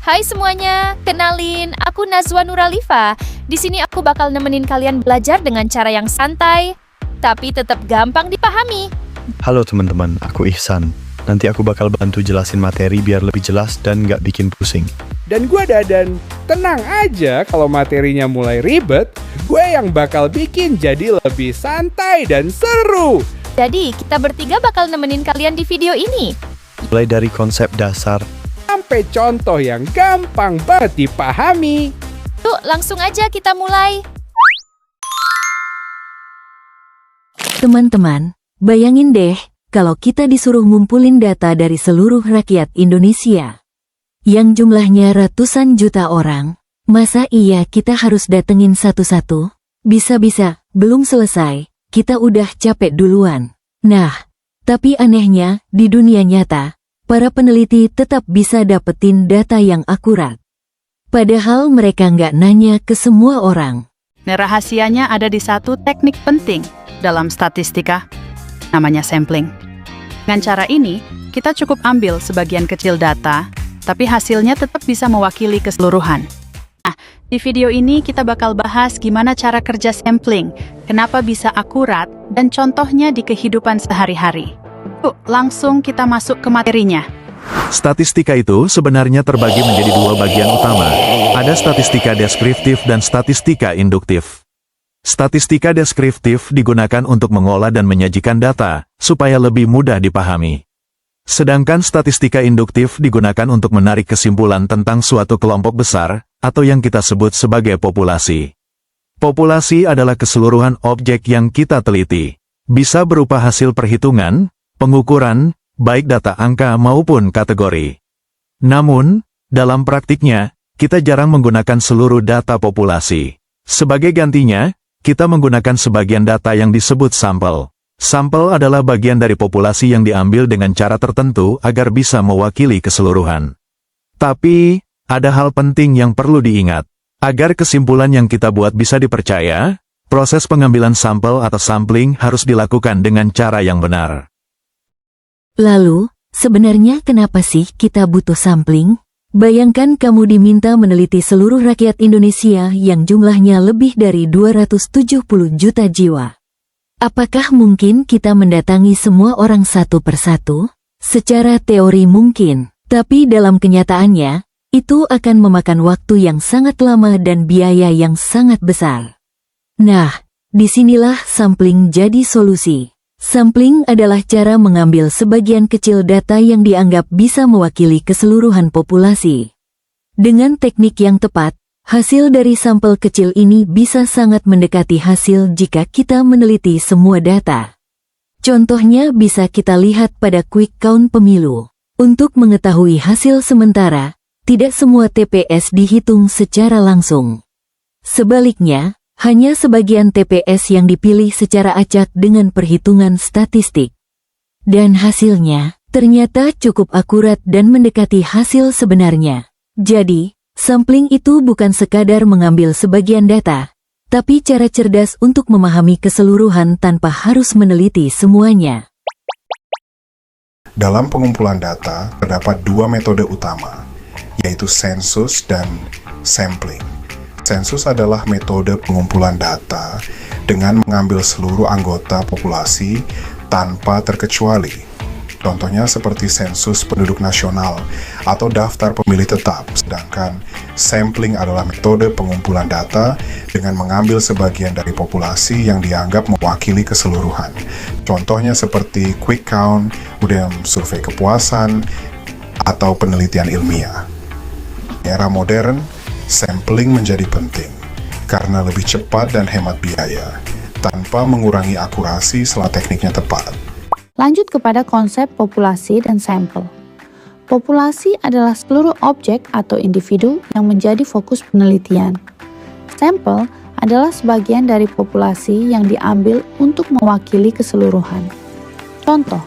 Hai semuanya, kenalin, aku Nazwa Nuralifa. Di sini aku bakal nemenin kalian belajar dengan cara yang santai, tapi tetap gampang dipahami. Halo teman-teman, aku Ihsan. Nanti aku bakal bantu jelasin materi biar lebih jelas dan nggak bikin pusing. Dan gue Dadan. Tenang aja kalau materinya mulai ribet, gue yang bakal bikin jadi lebih santai dan seru. Jadi, kita bertiga bakal nemenin kalian di video ini. Mulai dari konsep dasar, Sampai contoh yang gampang banget dipahami. Yuk, langsung aja kita mulai. Teman-teman, bayangin deh kalau kita disuruh ngumpulin data dari seluruh rakyat Indonesia yang jumlahnya ratusan juta orang. Masa iya kita harus datengin satu-satu? Bisa-bisa, belum selesai, kita udah capek duluan. Nah, tapi anehnya, di dunia nyata, para peneliti tetap bisa dapetin data yang akurat. Padahal mereka nggak nanya ke semua orang. Rahasianya ada di satu teknik penting dalam statistika, namanya sampling. Dengan cara ini, kita cukup ambil sebagian kecil data, tapi hasilnya tetap bisa mewakili keseluruhan. Nah, di video ini kita bakal bahas gimana cara kerja sampling, kenapa bisa akurat, dan contohnya di kehidupan sehari-hari. Yuk, langsung kita masuk ke materinya. Statistika itu sebenarnya terbagi menjadi dua bagian utama. Ada statistika deskriptif dan statistika induktif. Statistika deskriptif digunakan untuk mengolah dan menyajikan data, supaya lebih mudah dipahami. Sedangkan statistika induktif digunakan untuk menarik kesimpulan tentang suatu kelompok besar, atau yang kita sebut sebagai populasi. Populasi adalah keseluruhan objek yang kita teliti. Bisa berupa hasil perhitungan, pengukuran, baik data angka maupun kategori. Namun, dalam praktiknya, kita jarang menggunakan seluruh data populasi. Sebagai gantinya, kita menggunakan sebagian data yang disebut sampel. Sampel adalah bagian dari populasi yang diambil dengan cara tertentu agar bisa mewakili keseluruhan. Tapi, ada hal penting yang perlu diingat. Agar kesimpulan yang kita buat bisa dipercaya, proses pengambilan sampel atau sampling harus dilakukan dengan cara yang benar. Lalu, sebenarnya kenapa sih kita butuh sampling? Bayangkan kamu diminta meneliti seluruh rakyat Indonesia yang jumlahnya lebih dari 270 juta jiwa. Apakah mungkin kita mendatangi semua orang satu persatu? Secara teori mungkin, tapi dalam kenyataannya, itu akan memakan waktu yang sangat lama dan biaya yang sangat besar. Nah, disinilah sampling jadi solusi. Sampling adalah cara mengambil sebagian kecil data yang dianggap bisa mewakili keseluruhan populasi. Dengan teknik yang tepat, hasil dari sampel kecil ini bisa sangat mendekati hasil jika kita meneliti semua data. Contohnya bisa kita lihat pada quick count pemilu. Untuk mengetahui hasil sementara, tidak semua TPS dihitung secara langsung. Sebaliknya, hanya sebagian TPS yang dipilih secara acak dengan perhitungan statistik. Dan hasilnya, ternyata cukup akurat dan mendekati hasil sebenarnya. Jadi, sampling itu bukan sekadar mengambil sebagian data, tapi cara cerdas untuk memahami keseluruhan tanpa harus meneliti semuanya. Dalam pengumpulan data, terdapat dua metode utama, yaitu sensus dan sampling. Sensus adalah metode pengumpulan data dengan mengambil seluruh anggota populasi tanpa terkecuali. Contohnya seperti sensus penduduk nasional atau daftar pemilih tetap, sedangkan sampling adalah metode pengumpulan data dengan mengambil sebagian dari populasi yang dianggap mewakili keseluruhan. Contohnya seperti quick count, kemudian survei kepuasan, atau penelitian ilmiah. Di era modern, sampling menjadi penting karena lebih cepat dan hemat biaya, tanpa mengurangi akurasi setelah tekniknya tepat. Lanjut kepada konsep populasi dan sampel. Populasi adalah seluruh objek atau individu yang menjadi fokus penelitian. Sampel adalah sebagian dari populasi yang diambil untuk mewakili keseluruhan. Contoh,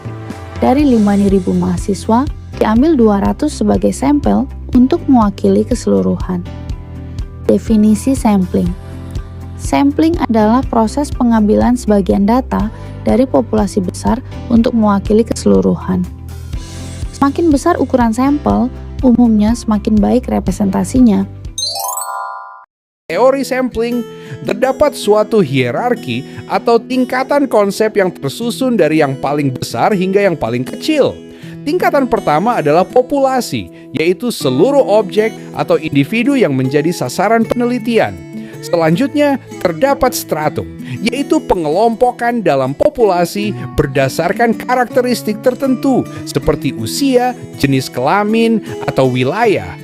dari 5.000 mahasiswa, diambil 200 sebagai sampel untuk mewakili keseluruhan. Definisi sampling. Sampling adalah proses pengambilan sebagian data dari populasi besar untuk mewakili keseluruhan. Semakin besar ukuran sampel, umumnya semakin baik representasinya. Teori sampling, terdapat suatu hierarki atau tingkatan konsep yang tersusun dari yang paling besar hingga yang paling kecil. Tingkatan pertama adalah populasi, yaitu seluruh objek atau individu yang menjadi sasaran penelitian. Selanjutnya, terdapat stratum, yaitu pengelompokan dalam populasi berdasarkan karakteristik tertentu seperti usia, jenis kelamin, atau wilayah.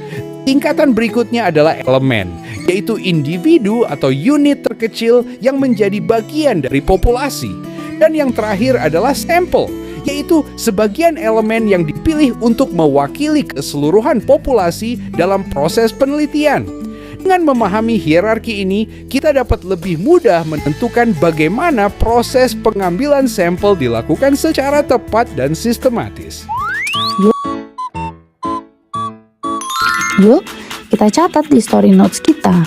Tingkatan berikutnya adalah elemen, yaitu individu atau unit terkecil yang menjadi bagian dari populasi. Dan yang terakhir adalah sampel, yaitu sebagian elemen yang dipilih untuk mewakili keseluruhan populasi dalam proses penelitian. Dengan memahami hierarki ini, kita dapat lebih mudah menentukan bagaimana proses pengambilan sampel dilakukan secara tepat dan sistematis. Yuk, kita catat di story notes kita.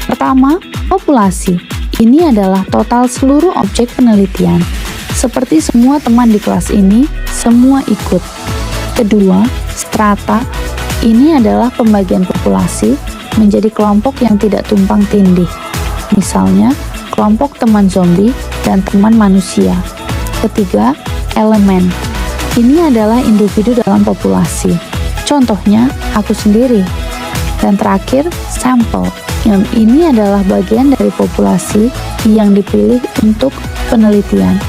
Pertama, populasi. Ini adalah total seluruh objek penelitian. Seperti semua teman di kelas ini, semua ikut. Kedua, strata. Ini adalah pembagian populasi menjadi kelompok yang tidak tumpang tindih. Misalnya, kelompok teman zombie dan teman manusia. Ketiga, elemen. Ini adalah individu dalam populasi. Contohnya, aku sendiri. Dan terakhir, sampel. Yang ini adalah bagian dari populasi yang dipilih untuk penelitian.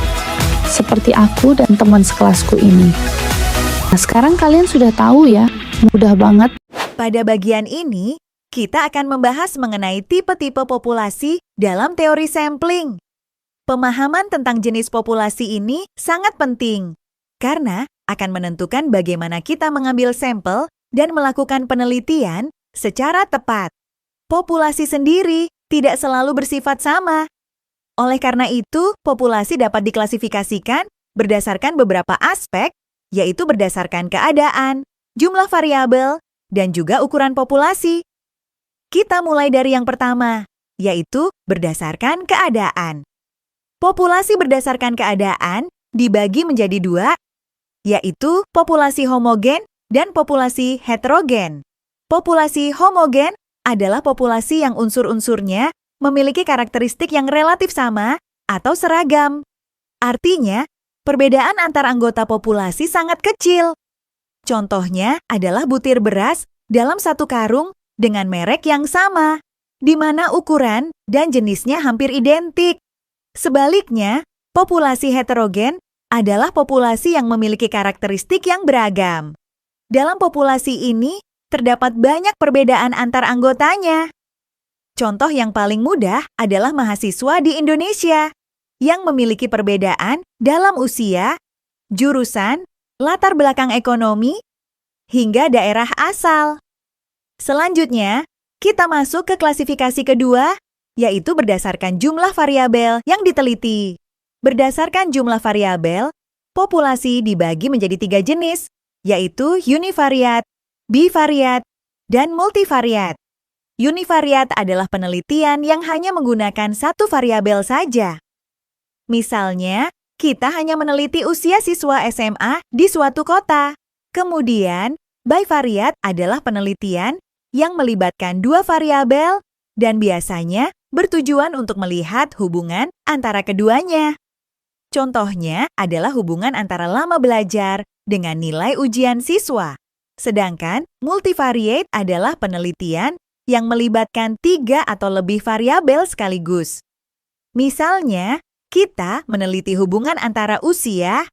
Seperti aku dan teman sekelasku ini. Nah, sekarang kalian sudah tahu ya, mudah banget. Pada bagian ini, kita akan membahas mengenai tipe-tipe populasi dalam teori sampling. Pemahaman tentang jenis populasi ini sangat penting, karena akan menentukan bagaimana kita mengambil sampel dan melakukan penelitian secara tepat. Populasi sendiri tidak selalu bersifat sama. Oleh karena itu, populasi dapat diklasifikasikan berdasarkan beberapa aspek, yaitu berdasarkan keadaan, jumlah variabel, dan juga ukuran populasi. Kita mulai dari yang pertama, yaitu berdasarkan keadaan. Populasi berdasarkan keadaan dibagi menjadi dua, yaitu populasi homogen dan populasi heterogen. Populasi homogen adalah populasi yang unsur-unsurnya memiliki karakteristik yang relatif sama atau seragam. Artinya, perbedaan antar anggota populasi sangat kecil. Contohnya adalah butir beras dalam satu karung dengan merek yang sama, di mana ukuran dan jenisnya hampir identik. Sebaliknya, populasi heterogen adalah populasi yang memiliki karakteristik yang beragam. Dalam populasi ini, terdapat banyak perbedaan antar anggotanya. Contoh yang paling mudah adalah mahasiswa di Indonesia, yang memiliki perbedaan dalam usia, jurusan, latar belakang ekonomi, hingga daerah asal. Selanjutnya, kita masuk ke klasifikasi kedua, yaitu berdasarkan jumlah variabel yang diteliti. Berdasarkan jumlah variabel, populasi dibagi menjadi 3 jenis, yaitu univariat, bivariat, dan multivariat. Univariat adalah penelitian yang hanya menggunakan satu variabel saja. Misalnya, kita hanya meneliti usia siswa SMA di suatu kota. Kemudian, bivariat adalah penelitian yang melibatkan 2 variabel dan biasanya bertujuan untuk melihat hubungan antara keduanya. Contohnya adalah hubungan antara lama belajar dengan nilai ujian siswa. Sedangkan multivariate adalah penelitian yang melibatkan 3 atau lebih variabel sekaligus. Misalnya, kita meneliti hubungan antara usia,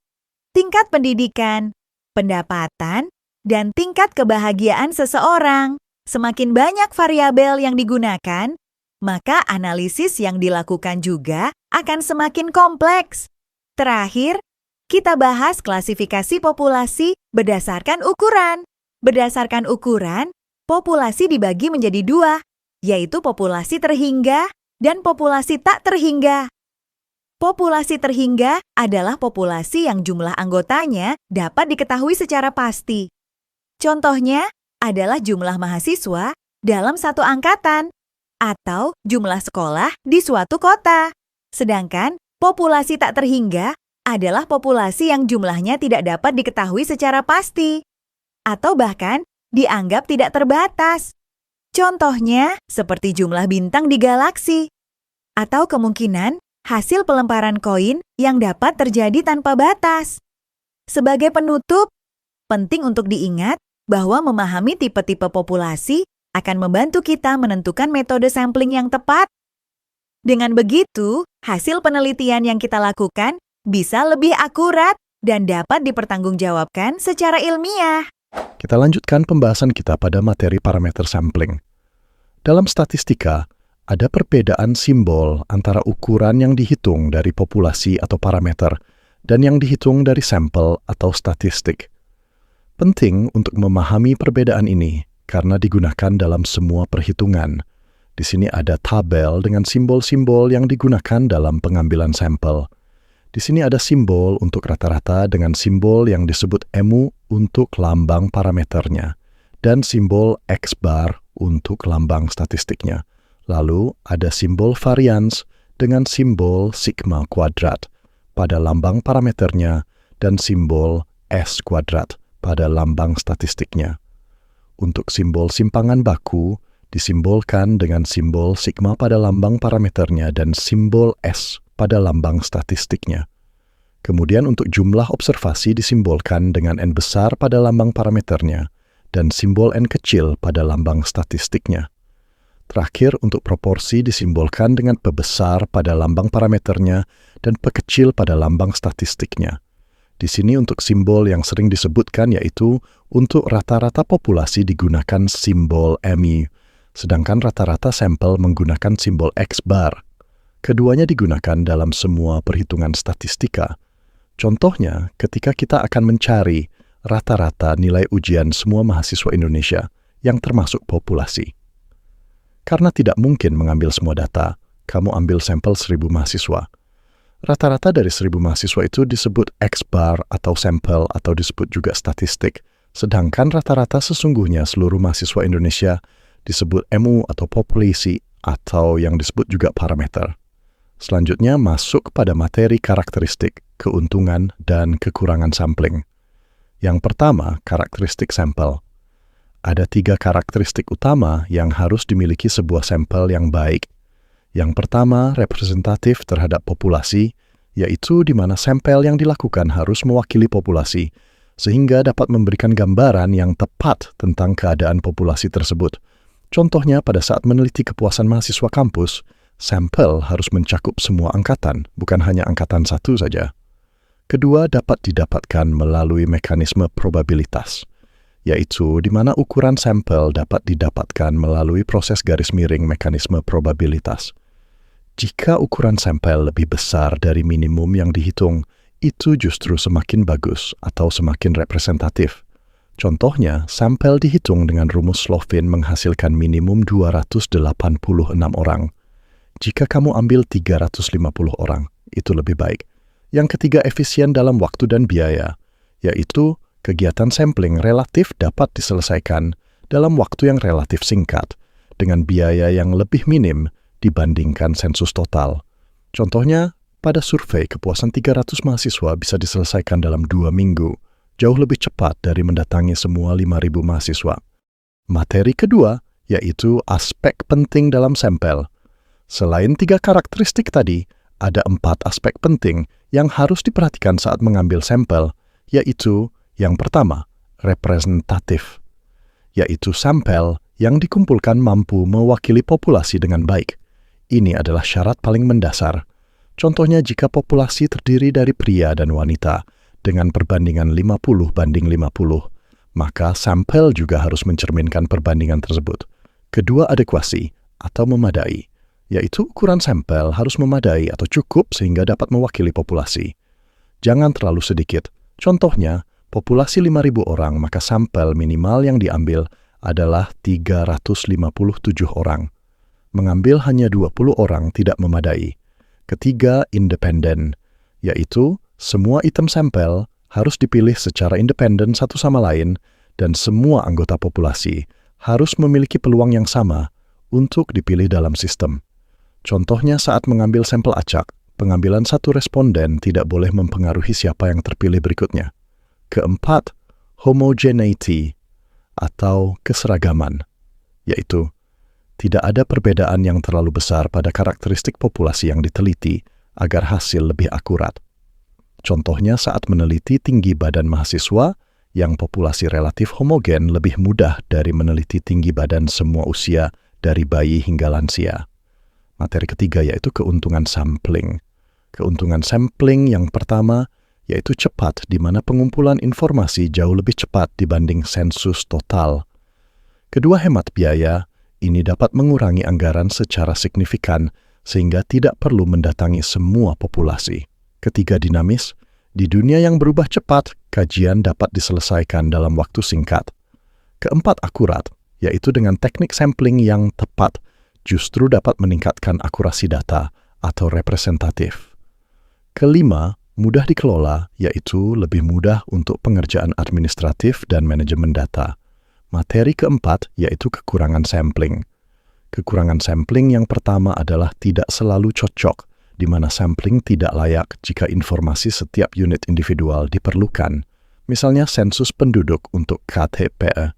tingkat pendidikan, pendapatan, dan tingkat kebahagiaan seseorang. Semakin banyak variabel yang digunakan, maka analisis yang dilakukan juga akan semakin kompleks. Terakhir, kita bahas klasifikasi populasi berdasarkan ukuran. Berdasarkan ukuran, populasi dibagi menjadi 2, yaitu populasi terhingga dan populasi tak terhingga. Populasi terhingga adalah populasi yang jumlah anggotanya dapat diketahui secara pasti. Contohnya adalah jumlah mahasiswa dalam satu angkatan atau jumlah sekolah di suatu kota. Sedangkan populasi tak terhingga adalah populasi yang jumlahnya tidak dapat diketahui secara pasti, atau bahkan dianggap tidak terbatas. Contohnya seperti jumlah bintang di galaksi, atau kemungkinan hasil pelemparan koin yang dapat terjadi tanpa batas. Sebagai penutup, penting untuk diingat bahwa memahami tipe-tipe populasi akan membantu kita menentukan metode sampling yang tepat. Dengan begitu, hasil penelitian yang kita lakukan bisa lebih akurat dan dapat dipertanggungjawabkan secara ilmiah. Kita lanjutkan pembahasan kita pada materi parameter sampling. Dalam statistika, ada perbedaan simbol antara ukuran yang dihitung dari populasi atau parameter dan yang dihitung dari sampel atau statistik. Penting untuk memahami perbedaan ini karena digunakan dalam semua perhitungan. Di sini ada tabel dengan simbol-simbol yang digunakan dalam pengambilan sampel. Di sini ada simbol untuk rata-rata dengan simbol yang disebut MU untuk lambang parameternya dan simbol X bar untuk lambang statistiknya. Lalu ada simbol varians dengan simbol sigma kuadrat pada lambang parameternya dan simbol S kuadrat pada lambang statistiknya. Untuk simbol simpangan baku disimbolkan dengan simbol sigma pada lambang parameternya dan simbol S pada lambang statistiknya. Kemudian untuk jumlah observasi disimbolkan dengan N besar pada lambang parameternya dan simbol N kecil pada lambang statistiknya. Terakhir, untuk proporsi disimbolkan dengan P besar pada lambang parameternya dan P kecil pada lambang statistiknya. Di sini untuk simbol yang sering disebutkan yaitu untuk rata-rata populasi digunakan simbol MU, sedangkan rata-rata sampel menggunakan simbol X bar. Keduanya digunakan dalam semua perhitungan statistika. Contohnya, ketika kita akan mencari rata-rata nilai ujian semua mahasiswa Indonesia yang termasuk populasi. Karena tidak mungkin mengambil semua data, kamu ambil sampel 1.000 mahasiswa. Rata-rata dari 1.000 mahasiswa itu disebut X bar atau sampel atau disebut juga statistik, sedangkan rata-rata sesungguhnya seluruh mahasiswa Indonesia disebut MU atau populasi atau yang disebut juga parameter. Selanjutnya masuk pada materi karakteristik, keuntungan, dan kekurangan sampling. Yang pertama, karakteristik sampel. Ada 3 karakteristik utama yang harus dimiliki sebuah sampel yang baik. Yang pertama, representatif terhadap populasi, yaitu di mana sampel yang dilakukan harus mewakili populasi, sehingga dapat memberikan gambaran yang tepat tentang keadaan populasi tersebut. Contohnya, pada saat meneliti kepuasan mahasiswa kampus, sampel harus mencakup semua angkatan, bukan hanya angkatan 1 saja. Kedua, dapat didapatkan melalui mekanisme probabilitas, yaitu di mana ukuran sampel dapat didapatkan melalui proses garis miring mekanisme probabilitas. Jika ukuran sampel lebih besar dari minimum yang dihitung, itu justru semakin bagus atau semakin representatif. Contohnya, sampel dihitung dengan rumus Slovin menghasilkan minimum 286 orang. Jika kamu ambil 350 orang, itu lebih baik. Yang ketiga, efisien dalam waktu dan biaya, yaitu kegiatan sampling relatif dapat diselesaikan dalam waktu yang relatif singkat, dengan biaya yang lebih minim dibandingkan sensus total. Contohnya, pada survei kepuasan 300 mahasiswa bisa diselesaikan dalam 2 minggu, jauh lebih cepat dari mendatangi semua 5.000 mahasiswa. Materi kedua, yaitu aspek penting dalam sampel. Selain 3 karakteristik tadi, ada 4 aspek penting yang harus diperhatikan saat mengambil sampel, yaitu yang pertama, representatif, yaitu sampel yang dikumpulkan mampu mewakili populasi dengan baik. Ini adalah syarat paling mendasar. Contohnya jika populasi terdiri dari pria dan wanita dengan perbandingan 50:50, maka sampel juga harus mencerminkan perbandingan tersebut. Kedua, adekuasi atau memadai, yaitu ukuran sampel harus memadai atau cukup sehingga dapat mewakili populasi. Jangan terlalu sedikit. Contohnya, populasi 5.000 orang, maka sampel minimal yang diambil adalah 357 orang. Mengambil hanya 20 orang tidak memadai. Ketiga, independen, yaitu semua item sampel harus dipilih secara independen satu sama lain dan semua anggota populasi harus memiliki peluang yang sama untuk dipilih dalam sistem. Contohnya saat mengambil sampel acak, pengambilan satu responden tidak boleh mempengaruhi siapa yang terpilih berikutnya. Keempat, homogeneity atau keseragaman, yaitu tidak ada perbedaan yang terlalu besar pada karakteristik populasi yang diteliti agar hasil lebih akurat. Contohnya saat meneliti tinggi badan mahasiswa yang populasi relatif homogen lebih mudah dari meneliti tinggi badan semua usia dari bayi hingga lansia. Materi ketiga yaitu keuntungan sampling. Keuntungan sampling yang pertama yaitu cepat, di mana pengumpulan informasi jauh lebih cepat dibanding sensus total. Kedua, hemat biaya. Ini dapat mengurangi anggaran secara signifikan sehingga tidak perlu mendatangi semua populasi. Ketiga, dinamis. Di dunia yang berubah cepat, kajian dapat diselesaikan dalam waktu singkat. Keempat, akurat, yaitu dengan teknik sampling yang tepat justru dapat meningkatkan akurasi data atau representatif. Kelima, mudah dikelola, yaitu lebih mudah untuk pengerjaan administratif dan manajemen data. Materi keempat yaitu kekurangan sampling. Kekurangan sampling yang pertama adalah tidak selalu cocok, di mana sampling tidak layak jika informasi setiap unit individual diperlukan, misalnya sensus penduduk untuk KTP.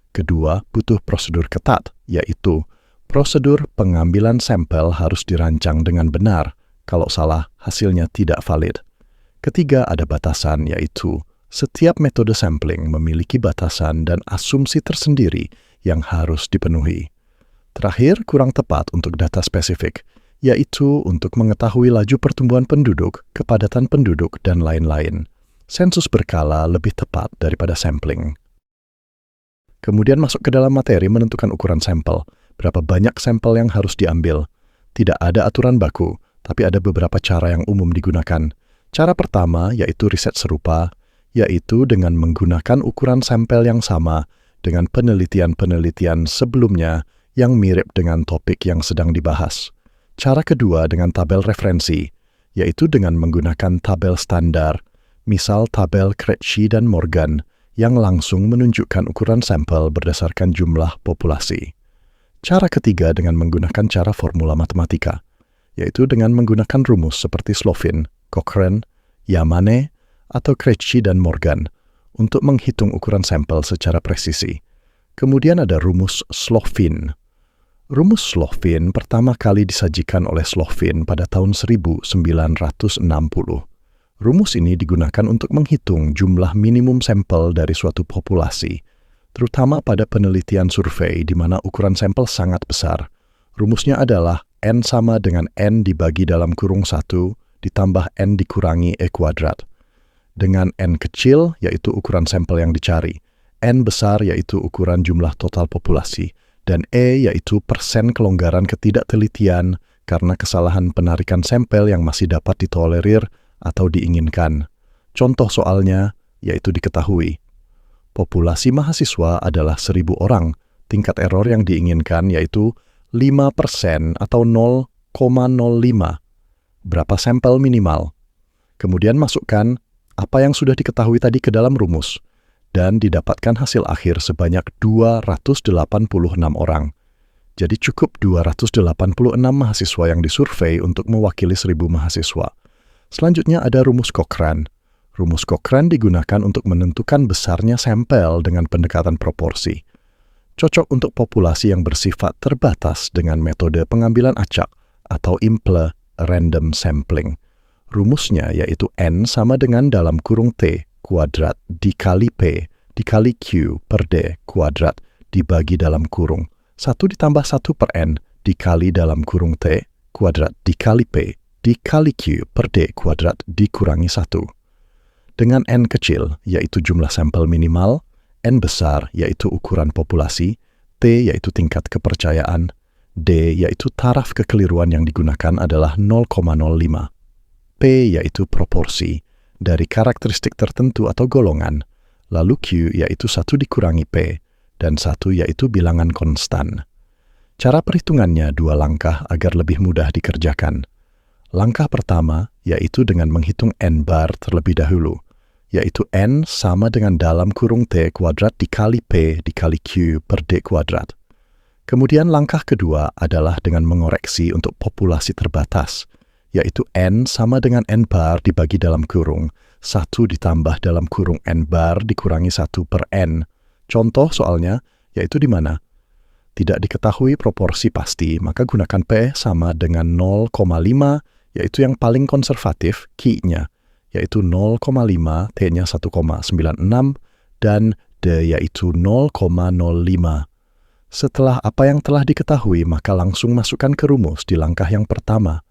Kedua, butuh prosedur ketat, yaitu prosedur pengambilan sampel harus dirancang dengan benar, kalau salah hasilnya tidak valid. Ketiga, ada batasan, yaitu setiap metode sampling memiliki batasan dan asumsi tersendiri yang harus dipenuhi. Terakhir, kurang tepat untuk data spesifik, yaitu untuk mengetahui laju pertumbuhan penduduk, kepadatan penduduk, dan lain-lain. Sensus berkala lebih tepat daripada sampling. Kemudian masuk ke dalam materi menentukan ukuran sampel, berapa banyak sampel yang harus diambil. Tidak ada aturan baku, tapi ada beberapa cara yang umum digunakan. Cara pertama yaitu riset serupa, yaitu dengan menggunakan ukuran sampel yang sama dengan penelitian-penelitian sebelumnya yang mirip dengan topik yang sedang dibahas. Cara kedua dengan tabel referensi, yaitu dengan menggunakan tabel standar, misal tabel Krejci dan Morgan, yang langsung menunjukkan ukuran sampel berdasarkan jumlah populasi. Cara ketiga dengan menggunakan cara formula matematika, yaitu dengan menggunakan rumus seperti Slovin, Cochrane, Yamane, atau Krejci dan Morgan untuk menghitung ukuran sampel secara presisi. Kemudian ada rumus Slovin. Rumus Slovin pertama kali disajikan oleh Slovin pada tahun 1960. Rumus ini digunakan untuk menghitung jumlah minimum sampel dari suatu populasi, terutama pada penelitian survei di mana ukuran sampel sangat besar. Rumusnya adalah N sama dengan N dibagi dalam kurung 1 ditambah N dikurangi E kuadrat. Dengan N kecil, yaitu ukuran sampel yang dicari, N besar yaitu ukuran jumlah total populasi, dan E yaitu persen kelonggaran ketidaktelitian karena kesalahan penarikan sampel yang masih dapat ditolerir atau diinginkan. Contoh soalnya, yaitu diketahui. Populasi mahasiswa adalah 1.000 orang, tingkat error yang diinginkan yaitu 5% atau 0,05. Berapa sampel minimal? Kemudian masukkan apa yang sudah diketahui tadi ke dalam rumus, dan didapatkan hasil akhir sebanyak 286 orang. Jadi cukup 286 mahasiswa yang disurvei untuk mewakili 1.000 mahasiswa. Selanjutnya ada rumus Cochrane. Rumus Cochrane digunakan untuk menentukan besarnya sampel dengan pendekatan proporsi. Cocok untuk populasi yang bersifat terbatas dengan metode pengambilan acak atau imple random sampling. Rumusnya yaitu N sama dengan dalam kurung T kuadrat dikali P dikali Q per D kuadrat dibagi dalam kurung 1 ditambah 1 per N dikali dalam kurung T kuadrat dikali P dikali Q per D kuadrat dikurangi 1. Dengan N kecil yaitu jumlah sampel minimal, N besar yaitu ukuran populasi, T yaitu tingkat kepercayaan, D yaitu taraf kekeliruan yang digunakan adalah 0,05. P yaitu proporsi dari karakteristik tertentu atau golongan, lalu Q yaitu 1 dikurangi P, dan 1 yaitu bilangan konstan. Cara perhitungannya 2 langkah agar lebih mudah dikerjakan. Langkah pertama yaitu dengan menghitung N bar terlebih dahulu, yaitu N sama dengan dalam kurung T kuadrat dikali P dikali Q per D kuadrat. Kemudian langkah kedua adalah dengan mengoreksi untuk populasi terbatas, yaitu N sama dengan N bar dibagi dalam kurung, 1 ditambah dalam kurung N bar dikurangi 1 per N, Contoh soalnya, yaitu di mana tidak diketahui proporsi pasti, maka gunakan P sama dengan 0,5, yaitu yang paling konservatif, Q-nya, yaitu 0,5, T-nya 1,96, dan D yaitu 0,05. Setelah apa yang telah diketahui, maka langsung masukkan ke rumus di langkah yang pertama,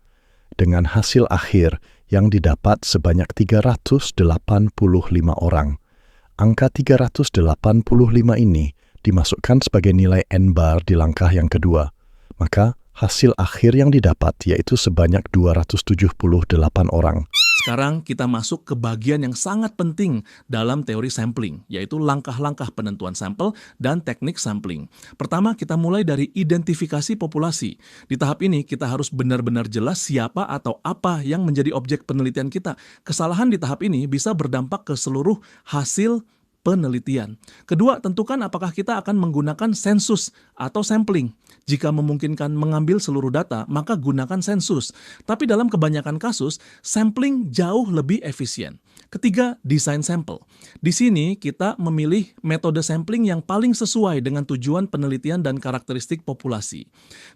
dengan hasil akhir yang didapat sebanyak 385 orang. Angka 385 ini dimasukkan sebagai nilai N-bar di langkah yang kedua. Maka hasil akhir yang didapat yaitu sebanyak 278 orang. Sekarang kita masuk ke bagian yang sangat penting dalam teori sampling, yaitu langkah-langkah penentuan sampel dan teknik sampling. Pertama, kita mulai dari identifikasi populasi. Di tahap ini, kita harus benar-benar jelas siapa atau apa yang menjadi objek penelitian kita. Kesalahan di tahap ini bisa berdampak ke seluruh hasil penelitian. Kedua, tentukan apakah kita akan menggunakan sensus atau sampling. Jika memungkinkan mengambil seluruh data, maka gunakan sensus. Tapi dalam kebanyakan kasus, sampling jauh lebih efisien. Ketiga, desain sampel. Di sini kita memilih metode sampling yang paling sesuai dengan tujuan penelitian dan karakteristik populasi.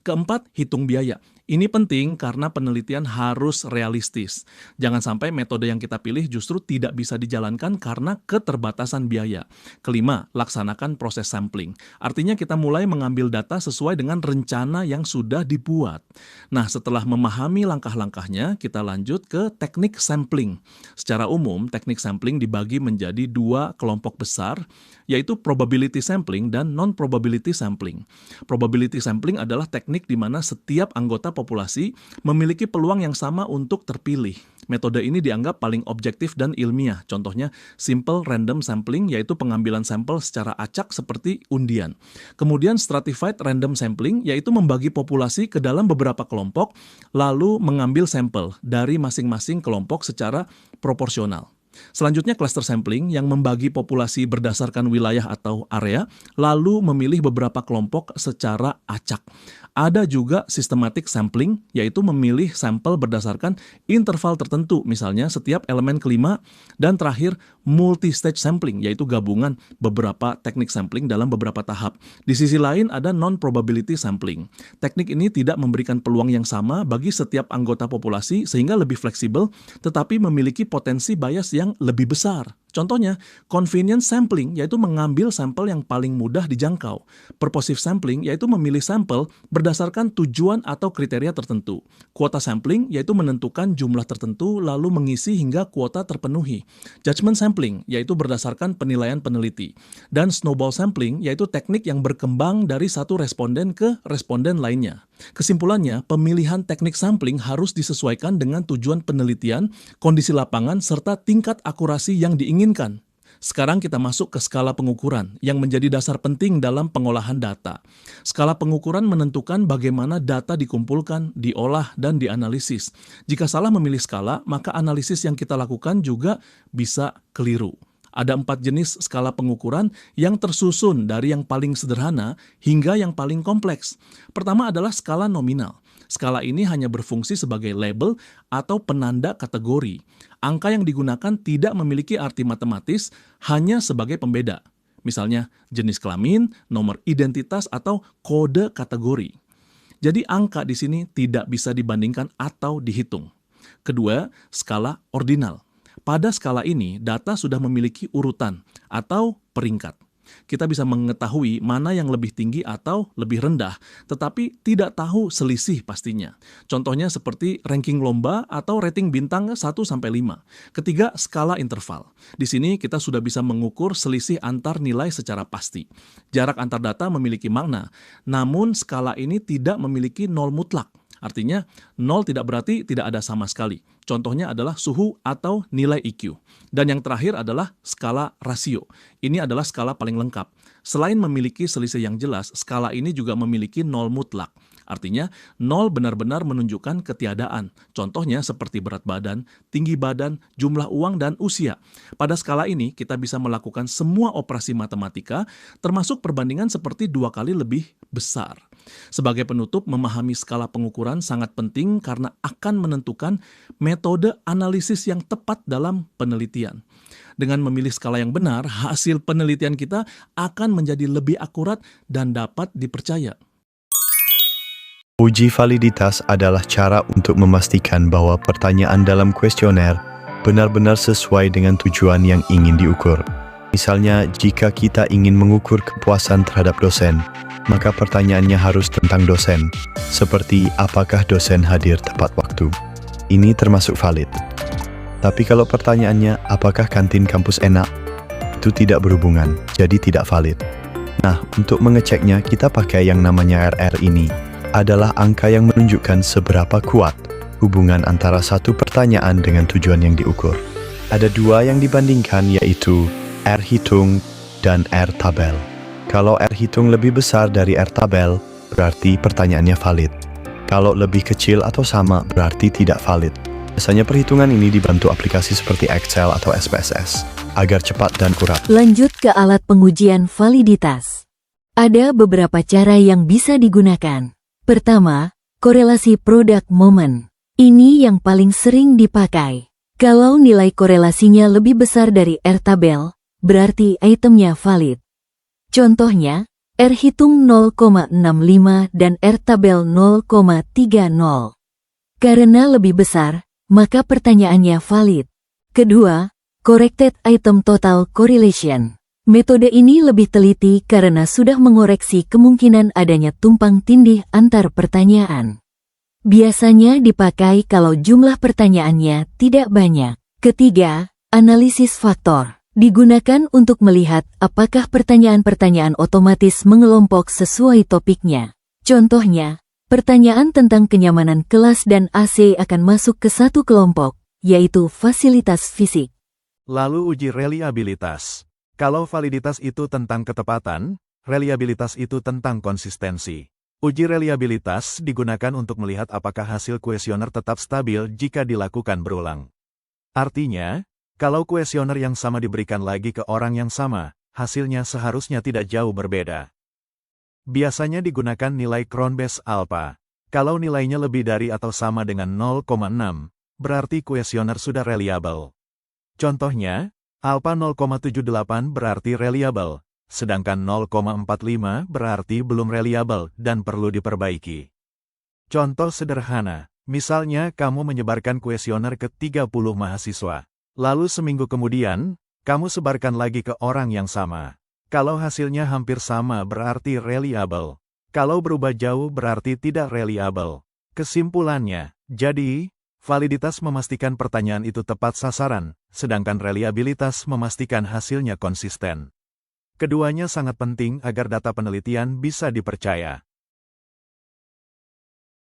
Keempat, hitung biaya. Ini penting karena penelitian harus realistis. Jangan sampai metode yang kita pilih justru tidak bisa dijalankan karena keterbatasan biaya. Kelima, laksanakan proses sampling. Artinya kita mulai mengambil data sesuai dengan rencana yang sudah dibuat. Nah, setelah memahami langkah-langkahnya, kita lanjut ke teknik sampling. Secara umum, teknik sampling dibagi menjadi dua kelompok besar, yaitu probability sampling dan non-probability sampling. Probability sampling adalah teknik di mana setiap anggota populasi memiliki peluang yang sama untuk terpilih. Metode ini dianggap paling objektif dan ilmiah. Contohnya, simple random sampling, yaitu pengambilan sampel secara acak seperti undian. Kemudian stratified random sampling, yaitu membagi populasi ke dalam beberapa kelompok, lalu mengambil sampel dari masing-masing kelompok secara proporsional. Selanjutnya cluster sampling yang membagi populasi berdasarkan wilayah atau area, lalu memilih beberapa kelompok secara acak. Ada juga systematic sampling, yaitu memilih sampel berdasarkan interval tertentu, misalnya setiap elemen kelima, dan terakhir multi-stage sampling, yaitu gabungan beberapa teknik sampling dalam beberapa tahap. Di sisi lain ada non-probability sampling. Teknik ini tidak memberikan peluang yang sama bagi setiap anggota populasi sehingga lebih fleksibel, tetapi memiliki potensi bias yang lebih besar. Contohnya, convenience sampling, yaitu mengambil sampel yang paling mudah dijangkau. Purposive sampling, yaitu memilih sampel berdasarkan tujuan atau kriteria tertentu. Quota sampling, yaitu menentukan jumlah tertentu lalu mengisi hingga kuota terpenuhi. Judgment sampling, yaitu berdasarkan penilaian peneliti. Dan snowball sampling, yaitu teknik yang berkembang dari satu responden ke responden lainnya. Kesimpulannya, pemilihan teknik sampling harus disesuaikan dengan tujuan penelitian, kondisi lapangan, serta tingkat akurasi yang diinginkan. Sekarang kita masuk ke skala pengukuran yang menjadi dasar penting dalam pengolahan data. Skala pengukuran menentukan bagaimana data dikumpulkan, diolah, dan dianalisis. Jika salah memilih skala, maka analisis yang kita lakukan juga bisa keliru. Ada 4 jenis skala pengukuran yang tersusun dari yang paling sederhana hingga yang paling kompleks. Pertama adalah skala nominal. Skala ini hanya berfungsi sebagai label atau penanda kategori. Angka yang digunakan tidak memiliki arti matematis, hanya sebagai pembeda. Misalnya jenis kelamin, nomor identitas, atau kode kategori. Jadi angka di sini tidak bisa dibandingkan atau dihitung. Kedua, skala ordinal. Pada skala ini, data sudah memiliki urutan atau peringkat. Kita bisa mengetahui mana yang lebih tinggi atau lebih rendah, tetapi tidak tahu selisih pastinya. Contohnya seperti ranking lomba atau rating bintang 1-5. Ketiga, skala interval. Di sini kita sudah bisa mengukur selisih antar nilai secara pasti. Jarak antar data memiliki makna, namun skala ini tidak memiliki nol mutlak. Artinya, 0 tidak berarti tidak ada sama sekali. Contohnya adalah suhu atau nilai IQ. Dan yang terakhir adalah skala rasio. Ini adalah skala paling lengkap. Selain memiliki selisih yang jelas, skala ini juga memiliki 0 mutlak. Artinya, 0 benar-benar menunjukkan ketiadaan. Contohnya seperti berat badan, tinggi badan, jumlah uang, dan usia. Pada skala ini, kita bisa melakukan semua operasi matematika, termasuk perbandingan seperti 2 kali lebih besar. Sebagai penutup, memahami skala pengukuran sangat penting karena akan menentukan metode analisis yang tepat dalam penelitian. Dengan memilih skala yang benar, hasil penelitian kita akan menjadi lebih akurat dan dapat dipercaya. Uji validitas adalah cara untuk memastikan bahwa pertanyaan dalam kuesioner benar-benar sesuai dengan tujuan yang ingin diukur. Misalnya, jika kita ingin mengukur kepuasan terhadap dosen, maka pertanyaannya harus tentang dosen, seperti apakah dosen hadir tepat waktu. Ini termasuk valid. Tapi kalau pertanyaannya apakah kantin kampus enak, itu tidak berhubungan, jadi tidak valid. Nah, untuk mengeceknya kita pakai yang namanya RR ini. Adalah angka yang menunjukkan seberapa kuat hubungan antara satu pertanyaan dengan tujuan yang diukur. Ada dua yang dibandingkan, yaitu R hitung dan R tabel. Kalau R hitung lebih besar dari R tabel, berarti pertanyaannya valid. Kalau lebih kecil atau sama, berarti tidak valid. Biasanya perhitungan ini dibantu aplikasi seperti Excel atau SPSS, agar cepat dan akurat. Lanjut ke alat pengujian validitas. Ada beberapa cara yang bisa digunakan. Pertama, korelasi product moment. Ini yang paling sering dipakai. Kalau nilai korelasinya lebih besar dari R tabel, berarti itemnya valid. Contohnya, R hitung 0,65 dan R tabel 0,30. Karena lebih besar, maka pertanyaannya valid. Kedua, corrected item total correlation. Metode ini lebih teliti karena sudah mengoreksi kemungkinan adanya tumpang tindih antar pertanyaan. Biasanya dipakai kalau jumlah pertanyaannya tidak banyak. Ketiga, analisis faktor. Digunakan untuk melihat apakah pertanyaan-pertanyaan otomatis mengelompok sesuai topiknya. Contohnya, pertanyaan tentang kenyamanan kelas dan AC akan masuk ke satu kelompok, yaitu fasilitas fisik. Lalu uji reliabilitas. Kalau validitas itu tentang ketepatan, reliabilitas itu tentang konsistensi. Uji reliabilitas digunakan untuk melihat apakah hasil kuesioner tetap stabil jika dilakukan berulang. Artinya, kalau kuesioner yang sama diberikan lagi ke orang yang sama, hasilnya seharusnya tidak jauh berbeda. Biasanya digunakan nilai Cron-Base alpha. Kalau nilainya lebih dari atau sama dengan 0,6, berarti kuesioner sudah reliable. Contohnya, alpha 0,78 berarti reliable, sedangkan 0,45 berarti belum reliable dan perlu diperbaiki. Contoh sederhana, misalnya kamu menyebarkan kuesioner ke 30 mahasiswa. Lalu seminggu kemudian, kamu sebarkan lagi ke orang yang sama. Kalau hasilnya hampir sama berarti reliable. Kalau berubah jauh berarti tidak reliable. Kesimpulannya, jadi, validitas memastikan pertanyaan itu tepat sasaran, sedangkan reliabilitas memastikan hasilnya konsisten. Keduanya sangat penting agar data penelitian bisa dipercaya.